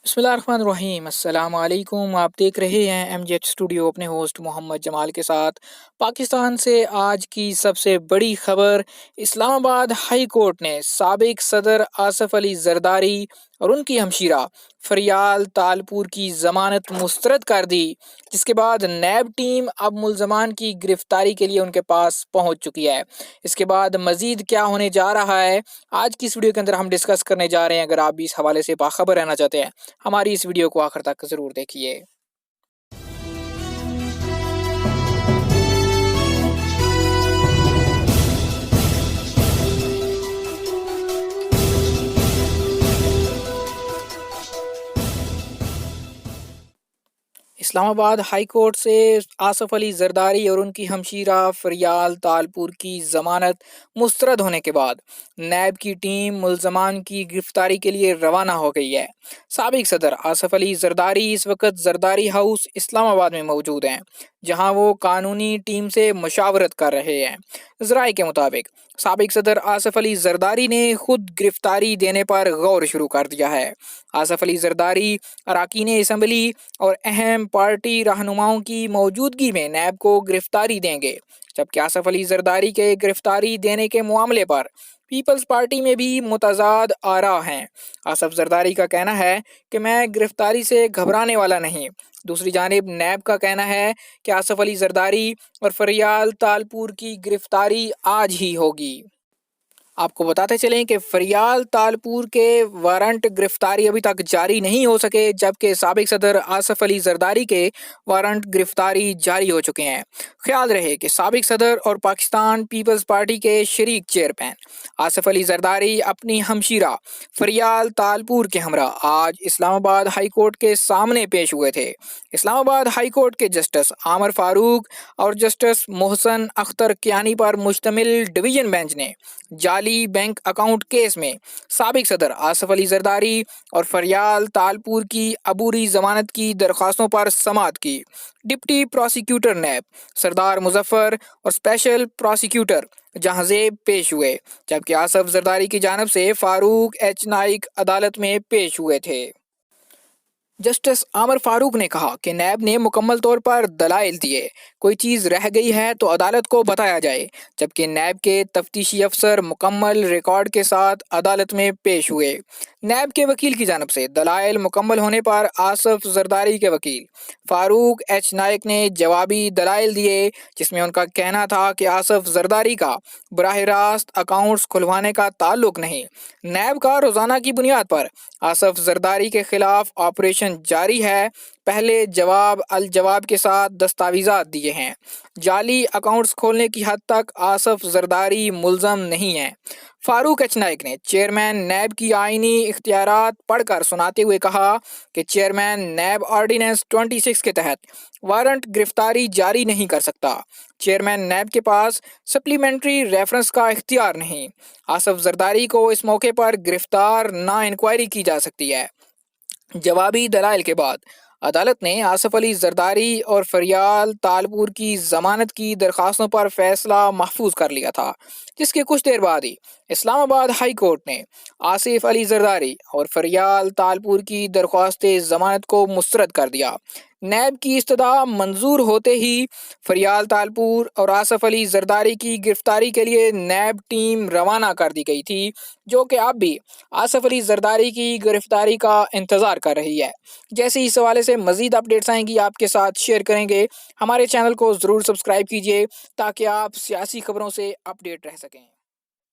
بسم اللہ الرحمن الرحیم، السلام علیکم۔ آپ دیکھ رہے ہیں ایم جی ایچ اسٹوڈیو، اپنے ہوسٹ محمد جمال کے ساتھ۔ پاکستان سے آج کی سب سے بڑی خبر، اسلام آباد ہائی کورٹ نے سابق صدر آصف علی زرداری اور ان کی ہمشیرہ فریال تالپور کی ضمانت مسترد کر دی، جس کے بعد نیب ٹیم اب ملزمان کی گرفتاری کے لیے ان کے پاس پہنچ چکی ہے۔ اس کے بعد مزید کیا ہونے جا رہا ہے، آج کی اس ویڈیو کے اندر ہم ڈسکس کرنے جا رہے ہیں۔ اگر آپ بھی اس حوالے سے باخبر رہنا چاہتے ہیں، ہماری اس ویڈیو کو آخر تک ضرور دیکھیے۔ اسلام آباد ہائی کورٹ سے آصف علی زرداری اور ان کی ہمشیرہ فریال تالپور کی ضمانت مسترد ہونے کے بعد نیب کی ٹیم ملزمان کی گرفتاری کے لیے روانہ ہو گئی ہے۔ سابق صدر آصف علی زرداری اس وقت زرداری ہاؤس اسلام آباد میں موجود ہیں، جہاں وہ قانونی ٹیم سے مشاورت کر رہے ہیں۔ ذرائع کے مطابق سابق صدر آصف علی زرداری نے خود گرفتاری دینے پر غور شروع کر دیا ہے۔ آصف علی زرداری اراکین اسمبلی اور اہم پارٹی رہنماؤں کی موجودگی میں نیب کو گرفتاری دیں گے، جبکہ آصف علی زرداری کے گرفتاری دینے کے معاملے پر پیپلز پارٹی میں بھی متضاد آراء ہیں۔ آصف زرداری کا کہنا ہے کہ میں گرفتاری سے گھبرانے والا نہیں۔ دوسری جانب نیب کا کہنا ہے کہ آصف علی زرداری اور فریال تالپور کی گرفتاری آج ہی ہوگی۔ آپ کو بتاتے چلیں کہ فریال تالپور کے وارنٹ گرفتاری ابھی تک جاری نہیں ہو سکے، جبکہ سابق صدر آصف علی زرداری کے وارنٹ گرفتاری جاری ہو چکے ہیں۔ خیال رہے کہ سابق صدر اور پاکستان پیپلز پارٹی کے شریک چیئرمین آصف علی زرداری اپنی ہمشیرہ فریال تالپور کے ہمراہ آج اسلام آباد ہائی کورٹ کے سامنے پیش ہوئے تھے۔ اسلام آباد ہائی کورٹ کے جسٹس عامر فاروق اور جسٹس محسن اختر کیانی پر مشتمل ڈویژن بینچ نے جعلی بینک اکاؤنٹ کیس میں سابق صدر آصف علی زرداری اور فریال تالپور کی عبوری ضمانت کی درخواستوں پر سماعت کی۔ ڈپٹی پروسیکیوٹر نیب سردار مظفر اور اسپیشل پروسیکیوٹر جہاں-زیب پیش ہوئے، جبکہ آصف زرداری کی جانب سے فاروق ایچ نائک عدالت میں پیش ہوئے تھے۔ جسٹس عامر فاروق نے کہا کہ نیب نے مکمل طور پر دلائل دیے، کوئی چیز رہ گئی ہے تو عدالت کو بتایا جائے، جبکہ نیب کے تفتیشی افسر مکمل ریکارڈ کے ساتھ عدالت میں پیش ہوئے۔ نیب کے وکیل کی جانب سے دلائل مکمل ہونے پر آصف زرداری کے وکیل فاروق ایچ نائک نے جوابی دلائل دیے، جس میں ان کا کہنا تھا کہ آصف زرداری کا براہ راست اکاؤنٹس کھلوانے کا تعلق نہیں۔ نیب کا روزانہ کی بنیاد پر آصف زرداری کے خلاف آپریشن جاری ہے، پہلے جواب الجواب کے ساتھ دستاویزات دیے ہیں۔ جعلی اکاؤنٹس کھولنے کی حد تک آصف زرداری ملزم نہیں ہیں۔ فاروق ایچ نائک نے چیئرمین نیب کی آئینی اختیارات پڑھ کر سناتے ہوئے کہا کہ چیئرمین نیب آرڈیننس 26 کے تحت وارنٹ گرفتاری جاری نہیں کر سکتا۔ چیئرمین نیب کے پاس سپلیمنٹری ریفرنس کا اختیار نہیں۔ آصف زرداری کو اس موقع پر گرفتار نہ انکوائری کی جا سکتی ہے۔ جوابی دلائل کے بعد عدالت نے آصف علی زرداری اور فریال تالپور کی ضمانت کی درخواستوں پر فیصلہ محفوظ کر لیا تھا، جس کے کچھ دیر بعد ہی اسلام آباد ہائی کورٹ نے آصف علی زرداری اور فریال تالپور کی درخواست ضمانت کو مسترد کر دیا۔ نیب کی استدعا منظور ہوتے ہی فریال تالپور اور آصف علی زرداری کی گرفتاری کے لیے نیب ٹیم روانہ کر دی گئی تھی، جو کہ اب بھی آصف علی زرداری کی گرفتاری کا انتظار کر رہی ہے۔ جیسے ہی اس حوالے سے مزید اپڈیٹس آئیں گی آپ کے ساتھ شیئر کریں گے۔ ہمارے چینل کو ضرور سبسکرائب کیجیے تاکہ آپ سیاسی خبروں سے اپڈیٹ رہ سکیں۔